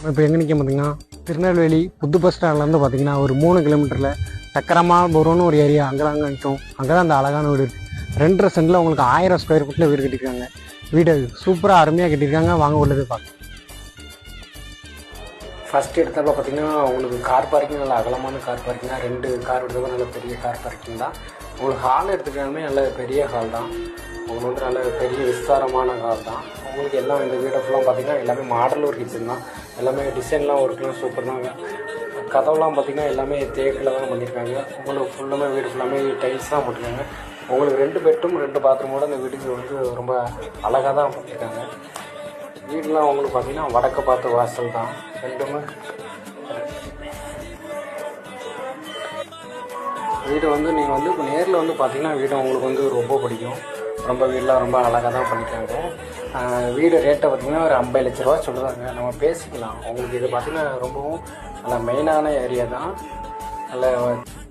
இப்போ எங்கே நிற்க பார்த்தீங்கன்னா திருநெல்வேலி புது பஸ் ஸ்டாண்ட்லேருந்து பார்த்தீங்கன்னா ஒரு 3 கிலோமீட்டரில் சக்கரமாபுரம்னு ஒரு ஏரியா அங்கே தாங்க நிற்கும். அங்கே தான் அந்த அழகான வீடு இருக்குது. 2.5 சென்டில் உங்களுக்கு 1000 ஸ்கொயர் ஃபீட்டில் வீடு கட்டியிருக்காங்க. வீடு சூப்பராக அருமையாக கட்டியிருக்காங்க. வாங்க உள்ளது பார்க்க. ஃபஸ்ட்டு எடுத்தப்போ பார்த்தீங்கன்னா உங்களுக்கு கார் பார்க்கிங் நல்ல அகலமான கார் பார்க்கிங் தான். 2 கார் எடுத்தப்போ நல்ல பெரிய கார் பார்க்கிங் தான். உங்களுக்கு ஹால் எடுத்துக்கிட்டாலுமே நல்ல பெரிய ஹால் தான். உங்களுக்கு வந்து நல்ல பெரிய விஸ்தாரமான ஹால் தான். உங்களுக்கு எல்லாம் இந்த வீடை ஃபுல்லாக பார்த்தீங்கன்னா எல்லாமே மாடல் ஒரு கிச்சன் தான். எல்லாமே டிசைன்லாம் ஒர்க்லாம் சூப்பர் தாங்க. கதவுலாம் பார்த்திங்கன்னா எல்லாமே தேக்கில் தான் பண்ணியிருக்காங்க. உங்களுக்கு ஃபுல்லாமே வீடு ஃபுல்லாமே டைல்ஸ் தான் போட்டிருக்காங்க. உங்களுக்கு 2 பெட்ரூம் 2 பாத்ரூமோடு அந்த வீட்டுக்கு வந்து ரொம்ப அழகாக தான் பண்ணியிருக்காங்க. வீடெலாம் உங்களுக்கு பார்த்திங்கன்னா வடக்கு பார்த்த வாசல் தான். ரெண்டுமே வீடு வந்து நீங்கள் வந்து இப்போ நேரில் வந்து பார்த்திங்கன்னா வீடு உங்களுக்கு வந்து ரொம்ப பிடிக்கும். ரொம்ப வீடெலாம் ரொம்ப அழகாக தான் பண்ணியிருக்காங்க. வீடு ரேட்டை பார்த்திங்கன்னா ஒரு 50 லட்ச ரூபா சொல்லுவாங்க. நம்ம பேசிக்கலாம். உங்களுக்கு இது பார்த்திங்கன்னா ரொம்பவும் நல்ல மெயினான ஏரியா தான். நல்ல